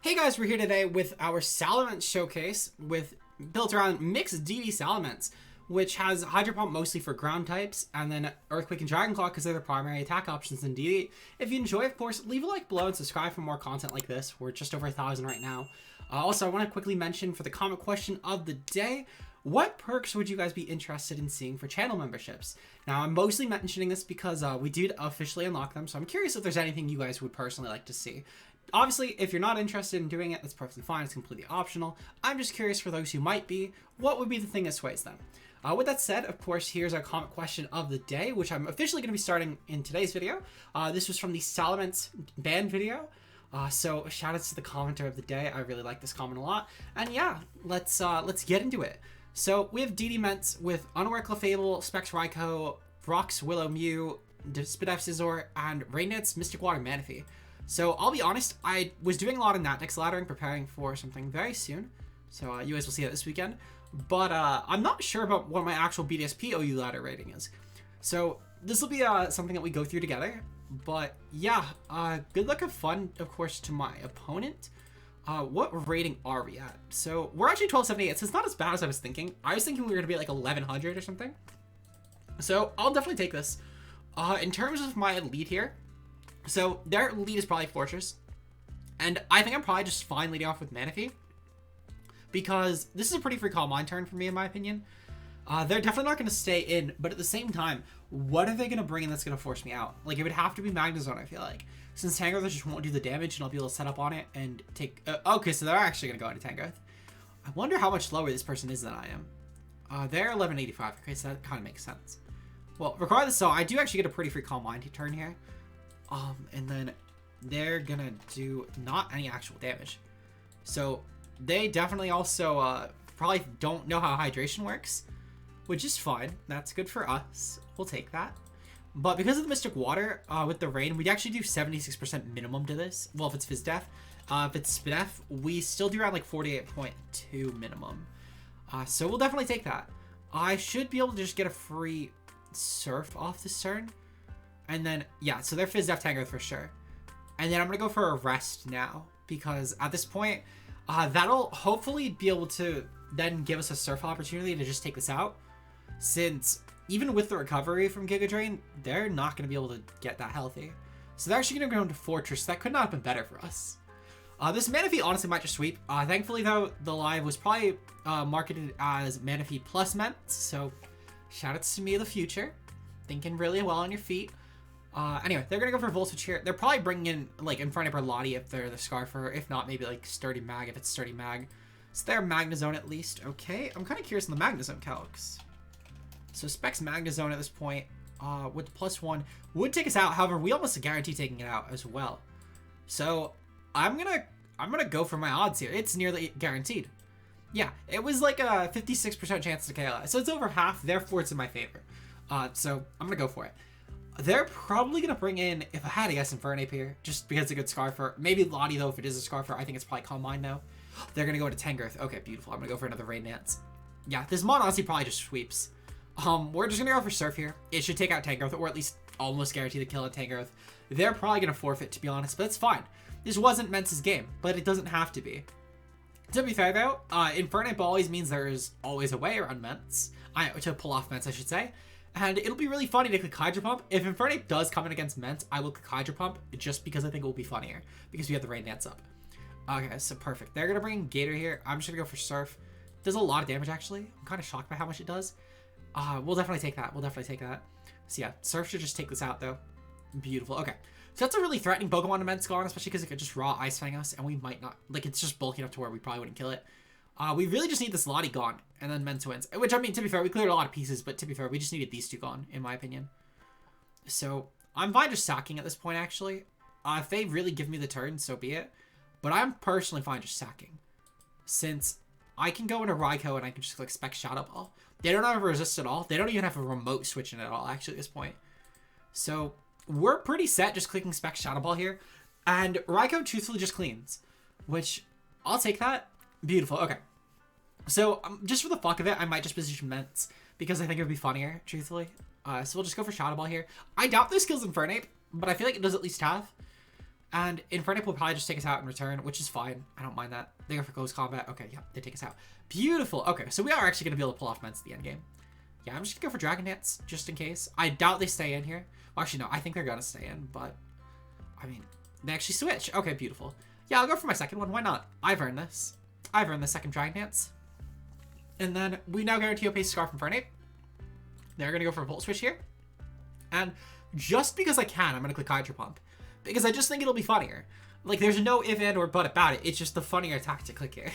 Hey guys, we're here today with our Salamence showcase built around mixed DD Salamence, which has Hydro Pump mostly for ground types, and then Earthquake and Dragon Claw because they're the primary attack options in DD. If you enjoy, of course, leave a like below and subscribe for more content like this. We're just over 1,000 right now. Also, I want to quickly mention for the comment question of the day, what perks would you guys be interested in seeing for channel memberships? Now, I'm mostly mentioning this because we did officially unlock them, so I'm curious if there's anything you guys would personally like to see. Obviously, if you're not interested in doing it, that's perfectly fine. It's completely optional. I'm just curious for those who might be, what would be the thing that sways them? With that said, of course, here's our comment question of the day, which I'm officially going to be starting in today's video. This was from the Salamence ban video. So shout outs to the commenter of the day. I really like this comment a lot. And yeah, let's get into it. So we have DD Mence with Unaware Clefable, Specs Raikou, Brock's Willow Mew, Spidef Scizor, and Rain Dance Mystic Water Manaphy. So I'll be honest, I was doing a lot of Natnix laddering, preparing for something very soon. So you guys will see that this weekend. But I'm not sure about what my actual BDSP OU ladder rating is. So this will be something that we go through together. But yeah, good luck and fun, of course, to my opponent. What rating are we at? So we're actually 1278, so it's not as bad as I was thinking. I was thinking we were going to be like 1100 or something. So I'll definitely take this. In terms of my lead here, so their lead is probably Fortress. And I think I'm probably just fine leading off with Manaphy, because this is a pretty free call mind turn for me, in my opinion. They're definitely not going to stay in, but at the same time, what are they going to bring in that's going to force me out? Like, it would have to be Magnezone, I feel like. Since Tangrowth just won't do the damage, and I'll be able to set up on it and take... okay, so they're actually going to go into Tangrowth. I wonder how much lower this person is than I am. They're 1185. Okay, so that kind of makes sense. Well, regardless, so I do actually get a pretty free call mind turn here. And then they're going to do not any actual damage. So they definitely also probably don't know how hydration works, which is fine. That's good for us. We'll take that. But because of the Mystic Water, with the Rain, we'd actually do 76% minimum to this. Well, if it's Fizdef. If it's Spidef, we still do around like 48.2 minimum. So we'll definitely take that. I should be able to just get a free Surf off this turn. And then, yeah, so they're Fizdef Tangrowth for sure. And then I'm going to go for a Rest now, because at this point, that'll hopefully be able to then give us a Surf opportunity to just take this out. Since even with the recovery from Giga Drain, they're not going to be able to get that healthy. So they're actually going to go into Fortress. That could not have been better for us. This Manaphy honestly might just sweep. Thankfully, though, the live was probably marketed as Manaphy plus Mence. So shout outs to me of the future. Thinking really well on your feet. Anyway, they're going to go for Voltage here. They're probably bringing in, like, Infernape or Lottie if they're the Scarfer. If not, maybe, like, Sturdy Mag if it's Sturdy Mag. So they're Magnezone at least. Okay, I'm kind of curious on the Magnezone calcs. So Specs Magnezone at this point, with the +1, would take us out. However, we almost guarantee taking it out as well. So I'm gonna go for my odds here. It's nearly guaranteed. Yeah, it was like a 56% chance to KO. So it's over half, therefore it's in my favor. So I'm gonna go for it. They're probably gonna bring in, if I had to guess, Infernape here, just because it's a good Scarfer. Maybe Lottie though, if it is a Scarfer. I think it's probably Calm Mind now. They're gonna go into Tangrowth. Okay, beautiful. I'm gonna go for another Rain Dance. Yeah, this mod honestly probably just sweeps. We're just gonna go for Surf here. It should take out Tangrowth, or at least almost guarantee the kill on Tangrowth. They're probably gonna forfeit, to be honest, but it's fine. This wasn't Mence's game, but it doesn't have to be. To be fair though, Infernape always means there is always a way around Mence. To pull off Mence, I should say. And it'll be really funny to click Hydro Pump. If Infernape does come in against Mence, I will click Hydro Pump just because I think it will be funnier. Because we have the Rain Dance up. Okay, so perfect. They're gonna bring in Gator here. I'm just gonna go for Surf. Does a lot of damage actually. I'm kind of shocked by how much it does. We'll definitely take that. We'll definitely take that. So yeah, Surf should just take this out though. Beautiful. Okay. So that's a really threatening Pokemon to Mence Gone, especially because it could just raw Ice Fang us, and we might not, like, it's just bulky enough to where we probably wouldn't kill it. We really just need this Lottie gone, and then Mence wins. Which, I mean, to be fair, we cleared a lot of pieces, but to be fair, we just needed these two gone, in my opinion. So, I'm fine just sacking at this point, actually. If they really give me the turn, so be it. But I'm personally fine just sacking. Since I can go into Raikou and I can just, like, Spec Shadow Ball. They don't have a resist at all. They don't even have a remote switch in it at all, actually, at this point. So, we're pretty set just clicking Spec Shadow Ball here. And Raikou truthfully just cleans. Which, I'll take that. Beautiful. Okay. So, just for the fuck of it, I might just position Mence. Because I think it would be funnier, truthfully. So we'll just go for Shadow Ball here. I doubt this kills Infernape. But I feel like it does at least have. And Infernape will probably just take us out in return, which is fine. I don't mind that. They go for close combat. Okay, yeah, they take us out. Beautiful. Okay, so we are actually going to be able to pull off Mence at the end game. Yeah, I'm just going to go for Dragon Dance, just in case. I doubt they stay in here. Well, actually, no, I think they're going to stay in, but... I mean, they actually switch. Okay, beautiful. Yeah, I'll go for my second one. Why not? I've earned this. I've earned the second Dragon Dance. And then we now guarantee a pace Scarf from Infernape. They're going to go for a Volt Switch here. And just because I can, I'm going to click Hydro Pump. Because I just think it'll be funnier. Like, there's no if, and, or but about it. It's just the funnier attack to click here.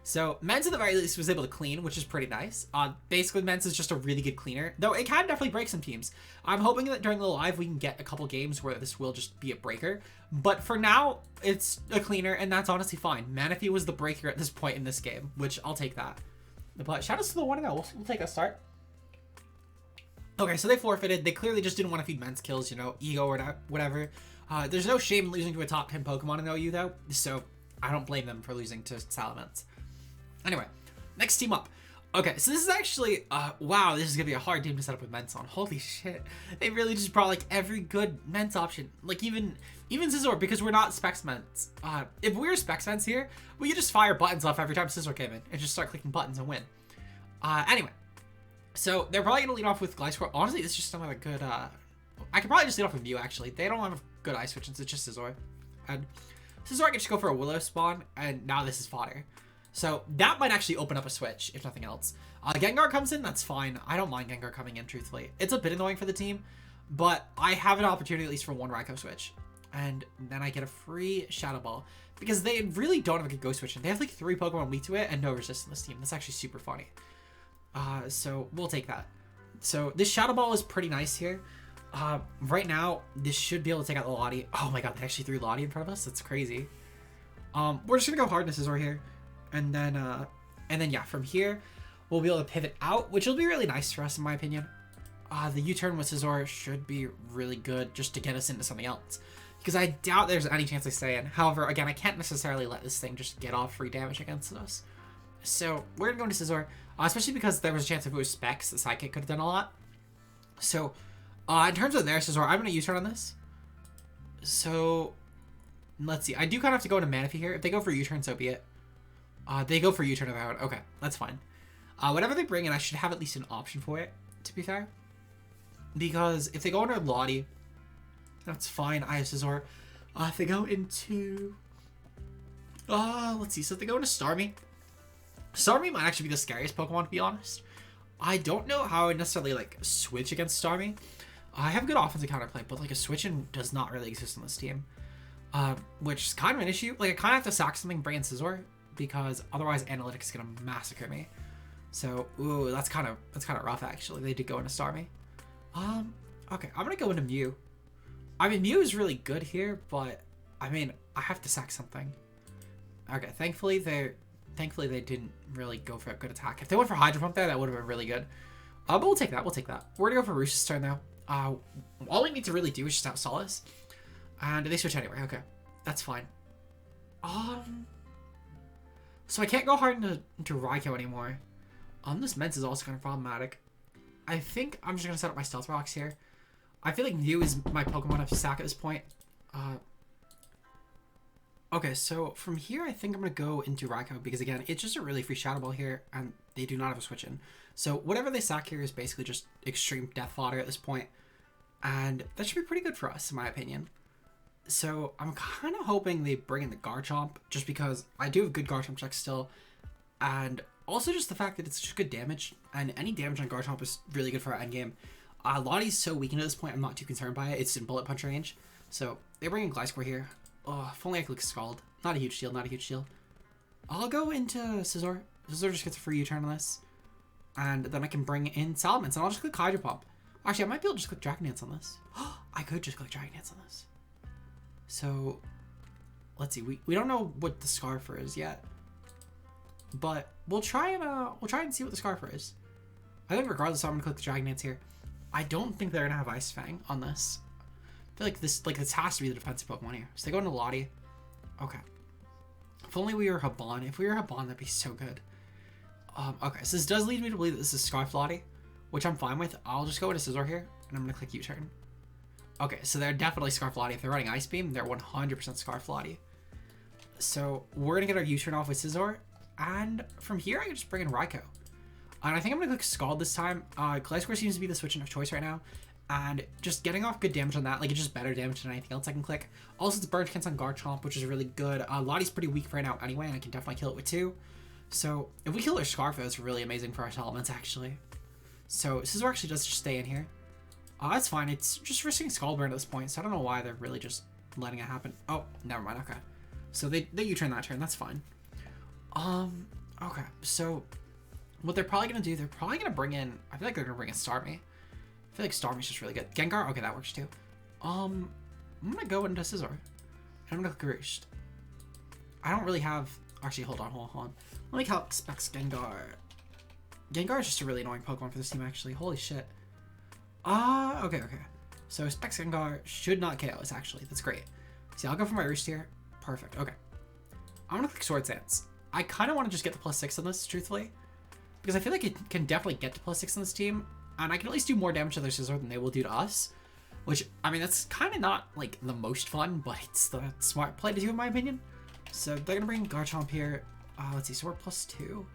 So, Mence at the very least was able to clean, which is pretty nice. Basically, Mence is just a really good cleaner. Though, it can definitely break some teams. I'm hoping that during the live, we can get a couple games where this will just be a breaker. But for now, it's a cleaner, and that's honestly fine. Manaphy was the breaker at this point in this game, which I'll take that. But shout out to the 1-0. We'll take a start. Okay, so they forfeited. They clearly just didn't want to feed Mence kills, you know, ego or whatever. There's no shame in losing to a top 10 Pokemon in OU, though, so I don't blame them for losing to Salamence. Anyway, next team up. Okay, so this is actually, wow, this is going to be a hard team to set up with Mence on. Holy shit. They really just brought, like, every good Mence option. Like, even Scizor, because we're not Specs Mence. If we were Specs Mence here, we could just fire buttons off every time Scizor came in and just start clicking buttons and win. Anyway, so they're probably going to lead off with Gliscor. Honestly, this is just another good, I could probably just lead off with Mew, actually. They don't have a good Ice Switch, it's just Scizor. And Scizor can just go for a Willow spawn, and now this is fodder. So that might actually open up a switch, if nothing else. Gengar comes in, that's fine. I don't mind Gengar coming in, truthfully. It's a bit annoying for the team, but I have an opportunity at least for one Raikou switch. And then I get a free Shadow Ball, because they really don't have a good Ghost Switch, and they have like 3 Pokemon weak to it and no resist in this team. That's actually super funny. So we'll take that. So this Shadow Ball is pretty nice here. Right now, this should be able to take out the Lottie. Oh my god, they actually threw Lottie in front of us? That's crazy. We're just gonna go hard in Scizor here. And then yeah, from here, we'll be able to pivot out, which will be really nice for us, in my opinion. The U-turn with Scizor should be really good just to get us into something else. Because I doubt there's any chance they stay in. However, again, I can't necessarily let this thing just get off free damage against us. So, we're going to go into Scizor, especially because there was a chance if it was Specs, the Sidekick could have done a lot. So, in terms of their Scizor, I'm going to U-turn on this. So, let's see. I do kind of have to go into Manaphy here. If they go for U-turn, so be it. They go for U-turn about. Okay, that's fine. Whatever they bring in, I should have at least an option for it, to be fair. Because if they go under Lottie, that's fine. I have Scizor. If they go into... let's see. So if they go into Starmie. Starmie might actually be the scariest Pokemon, to be honest. I don't know how I would necessarily, like, switch against Starmie. I have good offensive counterplay, but, like, a switch-in does not really exist on this team. Which is kind of an issue. Like, I kind of have to sack something, bring in Scizor, because otherwise Analytics is gonna massacre me. So, ooh, that's kind of rough, actually. They did go into Starmie. Okay, I'm gonna go into Mew. I mean, Mew is really good here, but I mean, I have to sack something. Okay, thankfully they didn't really go for a good attack. If they went for Hydro Pump there, that would have been really good. But we'll take that. We'll take that. We're gonna go for Roos's turn now. All we need to really do is just out Solace, and they switch anyway. Okay, that's fine. So I can't go hard into Raikou anymore. This Mence is also kind of problematic. I think I'm just going to set up my Stealth Rocks here. I feel like Mew is my Pokemon I have to sack at this point. Okay, so from here, I think I'm going to go into Raikou because, again, it's just a really free Shadow Ball here, and they do not have a switch in. So whatever they sack here is basically just extreme death fodder at this point, and that should be pretty good for us, in my opinion. So I'm kind of hoping they bring in the Garchomp, just because I do have good Garchomp checks still, and also just the fact that it's just good damage, and any damage on Garchomp is really good for our endgame. Lottie's so weakened at this point, I'm not too concerned by it. It's in Bullet Punch range. So they bring in Gliscor here. Oh, if only I could click Scald. Not a huge deal, not a huge deal. I'll go into Scizor. Scizor just gets a free U-turn on this. And then I can bring in Salamence, and I'll just click Hydro Pump. Actually, I might be able to just click Dragon Dance on this. I could just click Dragon Dance on this. So, let's see. We don't know what the Scarfer is yet, but we'll try and see what the Scarfer is. I think regardless, I'm gonna click the Dragon Dance here. I don't think they're gonna have Ice Fang on this. I feel like this has to be the defensive Pokemon here. So they go into Lottie. Okay. If only we were Habon. If we were Habon, that'd be so good. Okay, so this does lead me to believe that this is Scarf Lottie, which I'm fine with. I'll just go into Scizor here, and I'm gonna click U-turn. Okay, so they're definitely Scarf Lottie. If they're running Ice Beam, they're 100% Scarf Lottie. So we're going to get our U-turn off with Scizor. And from here, I can just bring in Raikou. And I think I'm going to click Scald this time. Gliscor seems to be the switch of choice right now. And just getting off good damage on that, like it's just better damage than anything else I can click. Also, it's Burn Chance on Garchomp, which is really good. Lottie's pretty weak right now anyway, and I can definitely kill it with 2. So if we kill their Scarf, that's really amazing for our Salamence, actually. So Scizor actually does just stay in here. That's fine. It's just risking Scald Burn at this point, so I don't know why they're really just letting it happen. Oh, never mind. Okay. So they U-turn that turn. That's fine. Okay. So what they're probably going to do, they're probably going to bring in, I feel like they're going to bring in Starmie. I feel like Starmie's just really good. Gengar? Okay, that works too. I'm going to go into Scizor. And I'm going to click Roost. I don't really have, actually, hold on. Let me calc specs Gengar. Gengar is just a really annoying Pokemon for this team, actually. Holy shit. Okay. So specs Gengar should not KO us, actually. That's great. See, I'll go for my Roost here. Perfect. Okay. I'm going to click Swords Dance. I kind of want to just get the +6 on this, truthfully. Because I feel like it can definitely get to +6 on this team. And I can at least do more damage to their Scizor than they will do to us. Which, I mean, that's kind of not, like, the most fun, but it's the smart play to do, in my opinion. So they're going to bring Garchomp here. Let's see, so we're +2.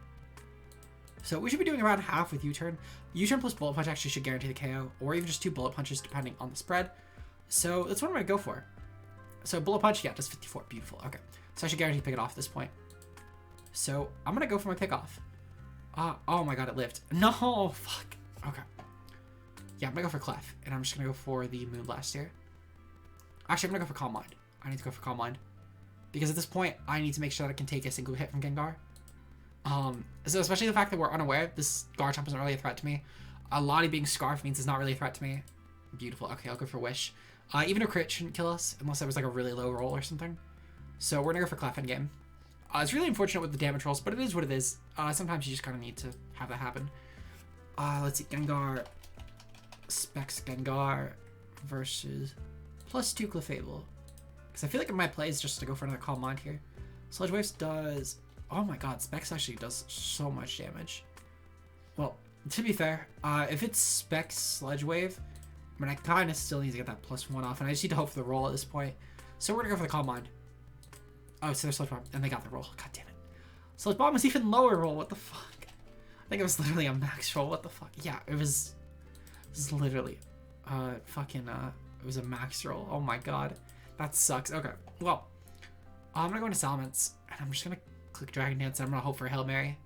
So we should be doing around half with U-turn. U-turn plus Bullet Punch actually should guarantee the KO, or even just 2 Bullet Punches depending on the spread. So that's what I'm going to go for. So Bullet Punch, yeah, does 54. Beautiful. Okay. So I should guarantee pick it off at this point. So I'm going to go for my pick off. Oh my god, it lived. No, fuck. Okay. Yeah, I'm going to go for Clef, and I'm just going to go for the Moonblast here. Actually, I'm going to go for Calm Mind. I need to go for Calm Mind. Because at this point, I need to make sure that I can take a single hit from Gengar. So especially the fact that we're unaware, this Garchomp isn't really a threat to me. Lottie being Scarf means it's not really a threat to me. Beautiful. Okay, I'll go for Wish. Even a crit shouldn't kill us, unless it was like a really low roll or something. So we're going to go for Clef in game. It's really unfortunate with the damage rolls, but it is what it is. Sometimes you just kind of need to have that happen. Let's see, Gengar, specs Gengar versus +2 Clefable. Because I feel like my play is just to go for another Calm Mind here. Sludge Waves does, oh my god, specs actually does so much damage. Well, to be fair, if it's specs Sludge Wave, I mean, I kind of still need to get that +1 off, and I just need to hope for the roll at this point. So we're going to go for the Calm Mind. Oh, so there's Sludge Bomb, and they got the roll. God damn it. Sludge Bomb was even lower roll. What the fuck? I think it was literally a max roll. What the fuck? Yeah, it was literally it was a max roll. Oh my god. That sucks. Okay, well, I'm going to go into Salamence, and I'm just going to click Dragon Dance, and I'm going to hope for Hail Mary.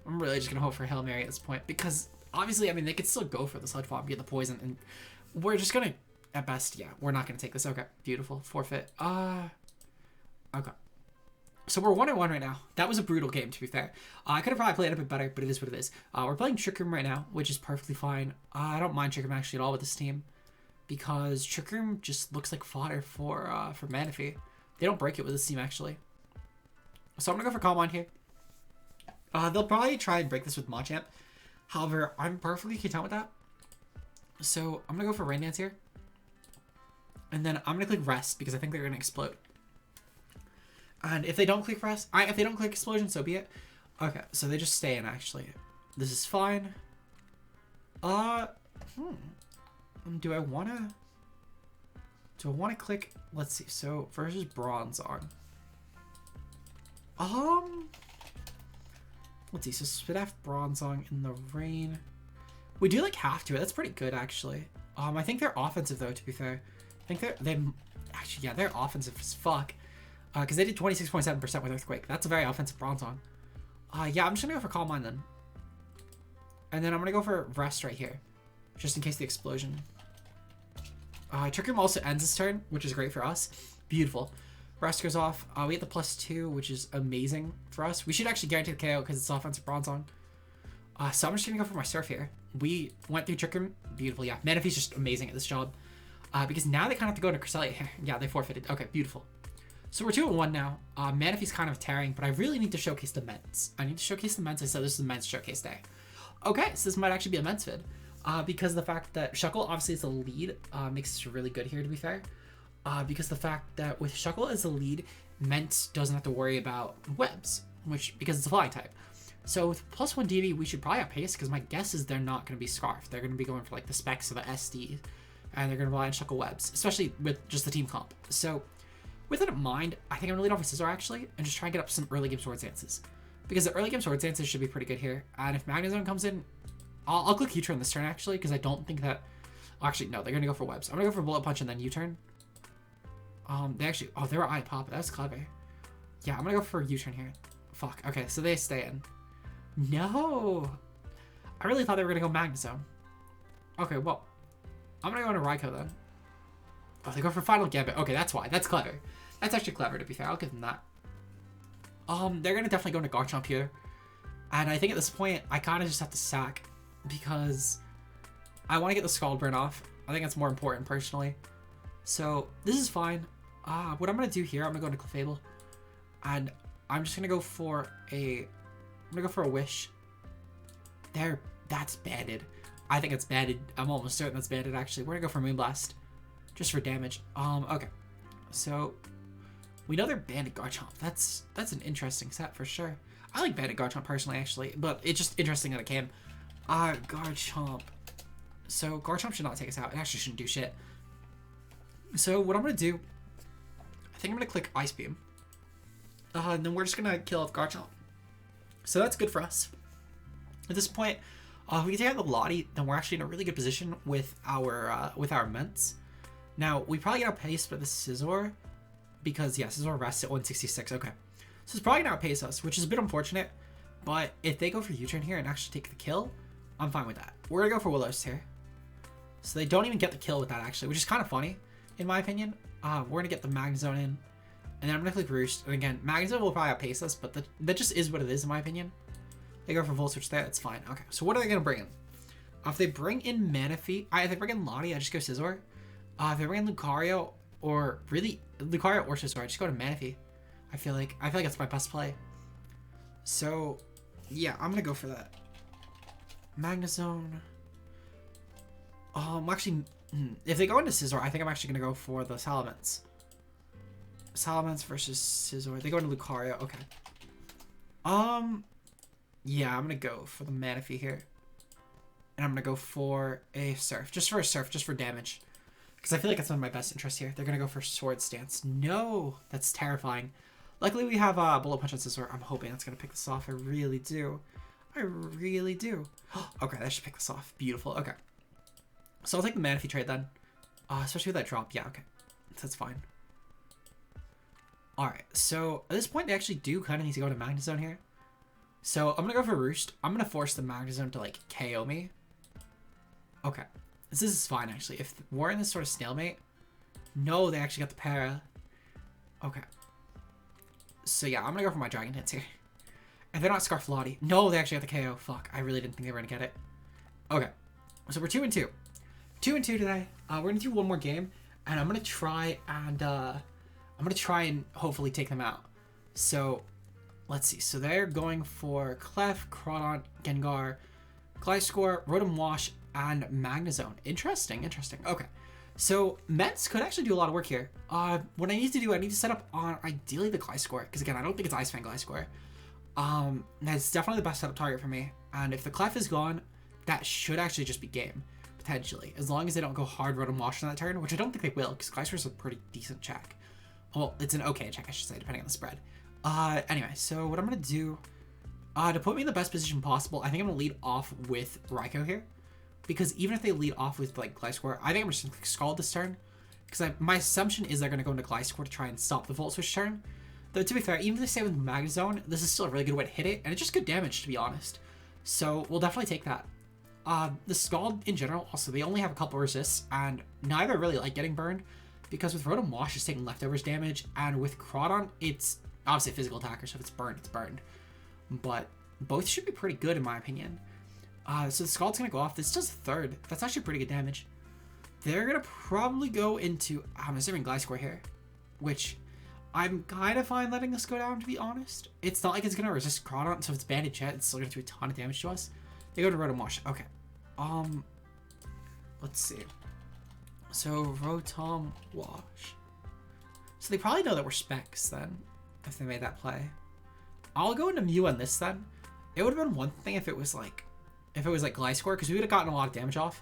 I'm really just going to hope for Hail Mary at this point, because obviously, I mean, they could still go for the Sludge Bomb, get the poison, and we're just going to, at best, yeah, we're not going to take this. Okay, beautiful. Forfeit. Okay. So we're 1-1 right now. That was a brutal game, to be fair. I could have probably played it a bit better, but it is what it is. We're playing Trick Room right now, which is perfectly fine. I don't mind Trick Room actually at all with this team, because Trick Room just looks like fodder for Manaphy. They don't break it with this team, actually. So I'm going to go for Calm Mind here. They'll probably try and break this with Machamp. However, I'm perfectly content with that. So I'm going to go for Rain Dance here. And then I'm going to click Rest, because I think they're going to explode. And if they don't click Rest, if they don't click Explosion, so be it. Okay, so they just stay in, actually. This is fine. Do I want to click, let's see, so versus Bronzong. Let's see, so Spidaf, Bronzong in the rain. We do like have to, that's pretty good, actually. I think they're offensive, though, to be fair. I think actually, yeah, they're offensive as fuck. Because they did 26.7% with Earthquake. That's a very offensive Bronzong. Yeah, I'm just going to go for Calm Mind then. And then I'm going to go for Rest right here. Just in case the explosion. Trick Room also ends this turn, which is great for us. Beautiful. Rest goes off. We get the +2, which is amazing for us. We should actually guarantee the KO because it's offensive Bronzong. So I'm just going to go for my Surf here. We went through Trick Room. Beautiful, yeah. Manaphy's just amazing at this job. Because now they kind of have to go into Cresselia here. Yeah, they forfeited. Okay, beautiful. So we're 2-1 now. Manaphy's kind of tearing, but I really need to showcase the Mence. I need to showcase the Mence. I said this is the Mence showcase day. Okay, so this might actually be a Mence vid. Because the fact that Shuckle obviously is the lead makes this really good here, to be fair. Because the fact that with Shuckle as the lead, Mence doesn't have to worry about webs, because it's a flying type. So with +1 DV, we should probably outpace, because my guess is they're not going to be Scarf. They're going to be going for like the specs or the SD and they're going to rely on Shuckle Webs, especially with just the team comp. So with that in mind, I think I'm going to lead off with Scizor actually, and just try and get up some early game Swords Dances. Because the early game Swords Dances should be pretty good here. And if Magnezone comes in, I'll click U-turn this turn actually, because I don't think that... Actually, no, they're going to go for Webs. I'm going to go for Bullet Punch and then U-turn. They actually... Oh, they were Eye Pop. That's clever. Yeah, I'm going to go for U-turn here. Fuck. Okay, so they stay in. No! I really thought they were going to go Magnezone. Okay, well, I'm going to go into Raikou then. Oh, they go for Final Gambit. Okay, that's why. That's clever. That's actually clever, to be fair. I'll give them that. They're going to definitely go into Garchomp here. And I think at this point, I kind of just have to sack because I want to get the Scald Burn off. I think that's more important, personally. So, this is fine. What I'm going to do here, I'm going to go into Clefable. And I'm just going to go for a... I'm going to go for a Wish. There. That's banded. I think it's banded. I'm almost certain that's banded, actually. We're going to go for Moonblast. Just for damage. Okay. So, we know they're banded Garchomp. That's an interesting set for sure. I like banded Garchomp personally, actually. But it's just interesting that it came. Garchomp. So, Garchomp should not take us out. It actually shouldn't do shit. So, what I'm going to do... I think I'm going to click Ice Beam. And then we're just going to kill off Garchomp. So, that's good for us. At this point... if we can take out the Lottie, then we're actually in a really good position with our Mence. Now, we probably get outpaced by the Scizor, because, yeah, Scizor rests at 166, okay. So it's probably going to outpace us, which is a bit unfortunate, but if they go for U-turn here and actually take the kill, I'm fine with that. We're going to go for Willows here. So they don't even get the kill with that, actually, which is kind of funny, in my opinion. We're going to get the Magnezone in, and then I'm going to click Roost, and again, Magnezone will probably outpace us, but that just is what it is, in my opinion. They go for Volt Switch there, it's fine. Okay, so what are they going to bring in? If they bring in Manaphy, if they bring in Lottie, I just go Scizor. If they bring in Lucario, or really, Lucario or Scizor, I just go to Manaphy. I feel like that's my best play. So, yeah, I'm going to go for that. Magnezone. Actually, if they go into Scizor, I think I'm actually going to go for the Salamence. Salamence versus Scizor. They go into Lucario, okay. Yeah, I'm going to go for the Manaphy here. And I'm going to go for a Surf. Just for damage. Because I feel like it's one of my best interests here. They're going to go for Swords Dance. No! That's terrifying. Luckily, we have Bullet Punch on Scizor. I'm hoping that's going to pick this off. I really do. I really do. Okay, that should pick this off. Beautiful. Okay. So I'll take the Manaphy trade then. Especially with that drop. Yeah, okay. That's fine. Alright, so at this point, they actually do kind of need to go to Magnezone here. So I'm going to go for Roost. I'm going to force the Magnezone to, like, KO me. Okay. This is fine, actually. If we're in this sort of stalemate... No, they actually got the para. Okay. So, yeah, I'm going to go for my Dragon Dance here. And they're not Scarf Lottie. No, they actually got the KO. Fuck, I really didn't think they were going to get it. Okay. So, we're 2-2. 2-2 today. We're going to do one more game. And I'm going to try and... hopefully take them out. So, let's see. So, they're going for Clef, Crawdaunt, Gengar, Gliscor, Rotom Wash, and Magnezone. Interesting. Okay. So, Mence could actually do a lot of work here. What I need to do, I need to set up on, ideally, the Gliscor. Because, again, I don't think it's Ice Fang Gliscor. That's definitely the best setup target for me. And if the Clef is gone, that should actually just be game. Potentially. As long as they don't go hard Rotom Wash on that turn, which I don't think they will, because Gliscor is a pretty decent check. Well, it's an okay check, I should say, depending on the spread. Anyway, so what I'm going to do, to put me in the best position possible, I think I'm going to lead off with Raikou here. Because even if they lead off with, like, Gliscor, I think I'm just going to Scald this turn. Because my assumption is they're going to go into Gliscor to try and stop the Volt Switch turn. Though, to be fair, even if they stay with Magnezone, this is still a really good way to hit it. And it's just good damage, to be honest. So, we'll definitely take that. The Scald, in general, also, they only have a couple resists. And neither really like getting burned. Because with Rotom Wash, it's taking leftovers damage. And with Crawdaunt, it's obviously a physical attacker. So, if it's burned, it's burned. But both should be pretty good, in my opinion. So the Scald's going to go off. This does third. That's actually pretty good damage. They're going to probably go into... I'm assuming Gliscor here. Which I'm kind of fine letting this go down, to be honest. It's not like it's going to resist Crawdaunt, so if it's banded Jet, it's still going to do a ton of damage to us. They go to Rotom Wash. Okay. Let's see. So Rotom Wash. So they probably know that we're Specs then, if they made that play. I'll go into Mew on this then. It would have been one thing if it was like Gliscor, because we would have gotten a lot of damage off.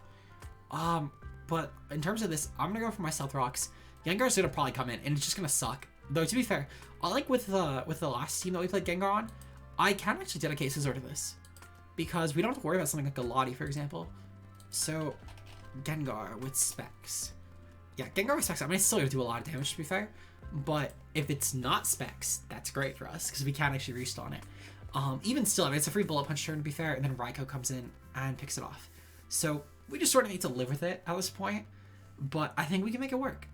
But in terms of this, I'm gonna go for my Stealth Rocks. Gengar's gonna probably come in, and it's just gonna suck. Though, to be fair, I like with the last team that we played Gengar on, I can actually dedicate Scizor to this. Because we don't have to worry about something like Galati, for example. So, Gengar with Specs. Yeah, Gengar with Specs, I mean, it's still gonna do a lot of damage, to be fair. But if it's not Specs, that's great for us, because we can actually restun it. Even still, I mean, it's a free Bullet Punch turn, to be fair, and then Raikou comes in and picks it off. So, we just sort of need to live with it at this point. But I think we can make it work.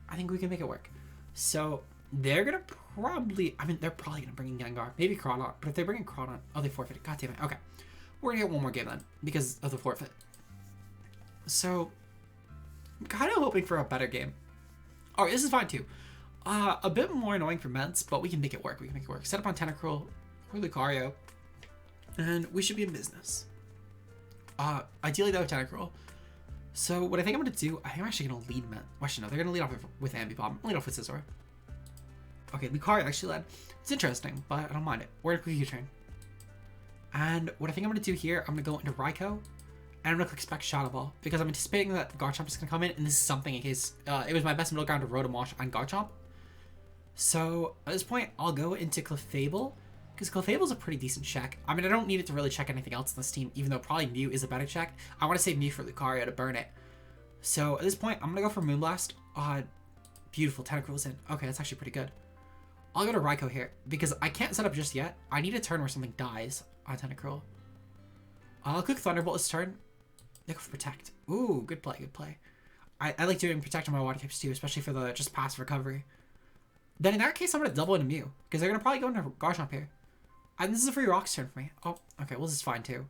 So, they're gonna probably, I mean, they're probably gonna bring in Gengar. Maybe Crawdon, but if they bring in Crawdon, oh, they forfeited. God damn it. Okay. We're gonna get one more game then, because of the forfeit. So, I'm kind of hoping for a better game. Alright, this is fine too. A bit more annoying for Mence, but we can make it work. Set up on Tentacruel or Lucario, and we should be in business. Ideally though, Tentacruel. So what I think I'm gonna do, I think I'm actually gonna lead Mence. Actually, no, they're gonna lead off with Ambipom. Lead off with Scizor. Okay, Lucario actually led. It's interesting, but I don't mind it. We're gonna quick turn. And what I think I'm gonna do here, I'm gonna go into Raikou, and I'm gonna click Spec Shadow Ball because I'm anticipating that Garchomp is gonna come in, and this is something in case it was my best middle ground to Rotom on Garchomp. So at this point, I'll go into Clefable, because Clefable's a pretty decent check. I mean, I don't need it to really check anything else in this team, even though probably Mew is a better check. I want to save Mew for Lucario to burn it. So at this point, I'm gonna go for Moonblast. Beautiful, Tentacruel's in. Okay, that's actually pretty good. I'll go to Raikou here, because I can't set up just yet. I need a turn where something dies on Tentacruel. I'll click Thunderbolt this turn. They go for Protect. Ooh, good play. I like doing Protect on my water types too, especially for the just passive recovery. Then in that case, I'm going to double into Mew, because they're going to probably go into Garchomp here. And this is a free Rocks turn for me. Oh, okay, well this is fine too,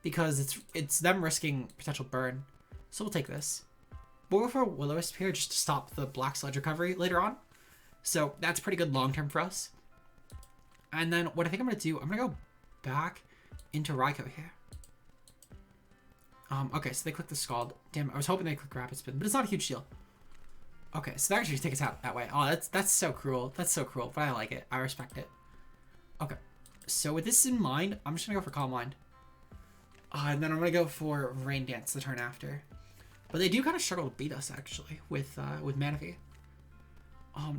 because it's them risking potential burn. So we'll take this. We'll go for a Will-O-Wisp here just to stop the Black Sludge recovery later on. So that's pretty good long term for us. And then what I think I'm going to do, I'm going to go back into Raikou here. Okay, so they click the Scald. Damn, I was hoping they click Rapid Spin, but it's not a huge deal. Okay, so they actually take us out that way. Oh, that's so cruel. That's so cruel, but I like it. I respect it. Okay, so with this in mind, I'm just gonna go for Calm Mind. And then I'm gonna go for Rain Dance the turn after. But they do kind of struggle to beat us actually with Manaphy.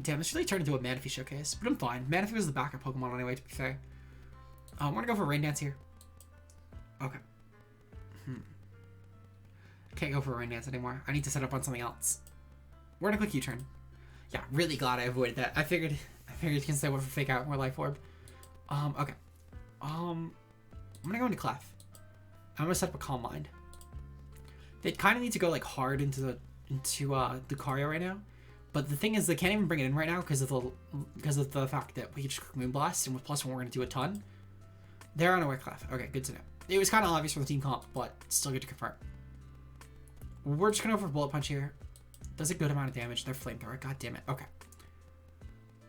Damn, this really turned into a Manaphy showcase, but I'm fine. Manaphy was the backup Pokemon anyway, to be fair. I'm gonna go for Rain Dance here. Okay. Can't go for Rain Dance anymore. I need to set up on something else. We're gonna click U-turn. Yeah, really glad I avoided that. I figured you can say what for Fake Out more Life Orb. Okay. I'm gonna go into Clef. I'm gonna set up a Calm Mind. They kind of need to go like hard into Lucario right now, but the thing is they can't even bring it in right now because of the fact that we just click Moonblast, and with +1 we're gonna do a ton. They're unaware Clef. Okay, good to know. It was kind of obvious from the team comp, but still good to confirm. We're just gonna go for Bullet Punch here. Does a good amount of damage. They're Flamethrower. God damn it. Okay.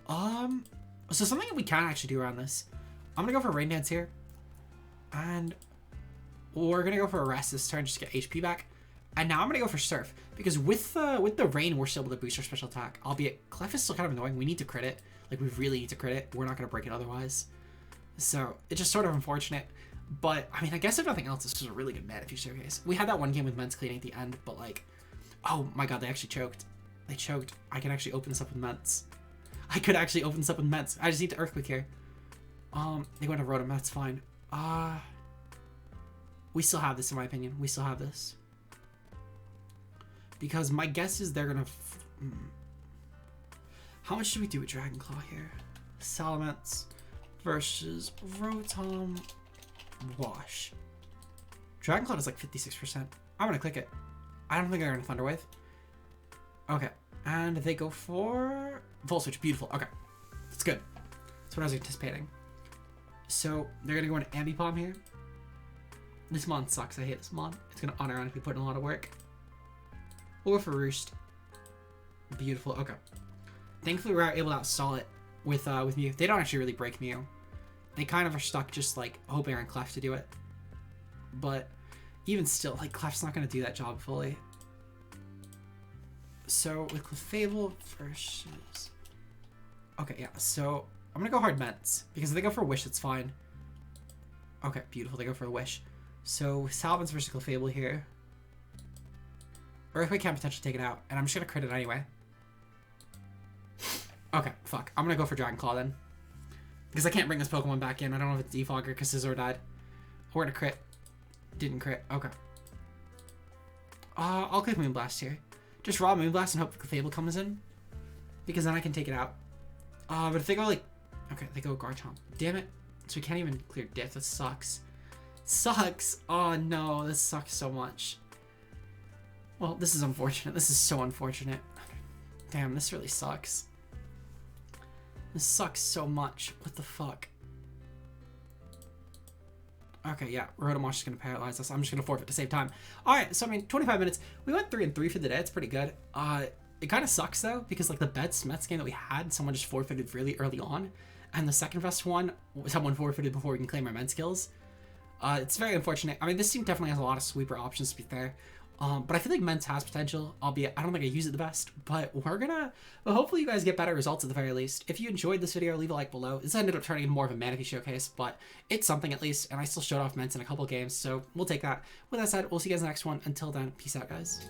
So something that we can actually do around this. I'm gonna go for Rain Dance here, and we're gonna go for Arrest this turn just to get HP back. And now I'm gonna go for Surf because with the rain we're still able to boost our special attack. Albeit Clef is still kind of annoying. We need to crit it. Like we really need to crit it. We're not gonna break it otherwise. So it's just sort of unfortunate. But I mean, I guess if nothing else, this was a really good Manaphy showcase. We had that one game with Mence cleaning at the end, but like, oh my god, they actually choked. They choked. I can actually open this up with Mence. I could actually open this up with Mence. I just need to Earthquake here. They went to Rotom. That's fine. We still have this, in my opinion. We still have this. Because my guess is they're gonna. How much should we do with Dragon Claw here? Salamence versus Rotom. Wash. Dragon Claw is like 56%. I'm gonna click it. I don't think they're gonna Thunder Wave. Okay, and they go for Volt Switch. Beautiful. Okay, that's good. That's what I was anticipating. So they're gonna go into Ambipom here. This mon sucks. I hate this mon. It's gonna unironically put in a lot of work. We'll go for Roost. Beautiful. Okay. Thankfully, we were able to outstall it with Mew. They don't actually really break Mew. They kind of are stuck just like hoping on Clef to do it. But even still, like Clef's not going to do that job fully. So with Clefable versus... Okay, yeah. So I'm going to go hard Mence. Because if they go for Wish, it's fine. Okay, beautiful. They go for a Wish. So Salamence versus Clefable here. Earthquake can potentially take it out, and I'm just gonna crit it anyway. Okay, fuck. I'm gonna go for Dragon Claw then. Because I can't bring this Pokemon back in. I don't know if it's Defogger because Scizor died. We're gonna crit. Didn't crit. Okay. I'll click Moonblast here. Just raw Moonblast and hope Clefable comes in. Because then I can take it out. But if they go like... Okay, they go Garchomp. Damn it. So we can't even clear Diff. This sucks. Sucks. Oh no, this sucks so much. Well, this is unfortunate. This is so unfortunate. Damn, this really sucks. This sucks so much. What the fuck? Okay, yeah, Rotomosh is going to paralyze us. I'm just going to forfeit to save time. Alright, so I mean, 25 minutes. We went 3-3 for the day. It's pretty good. It kind of sucks, though, because like the best Mets game that we had, someone just forfeited really early on. And the second best one, someone forfeited before we can claim our Mets skills. It's very unfortunate. I mean, this team definitely has a lot of sweeper options, to be fair. But I feel like Mence has potential, albeit I don't think I use it the best, but hopefully you guys get better results at the very least. If you enjoyed this video, leave a like below. This ended up turning into more of a Manaphy showcase, but it's something at least, and I still showed off Mence in a couple games, so we'll take that. With that said, we'll see you guys in the next one. Until then, peace out, guys.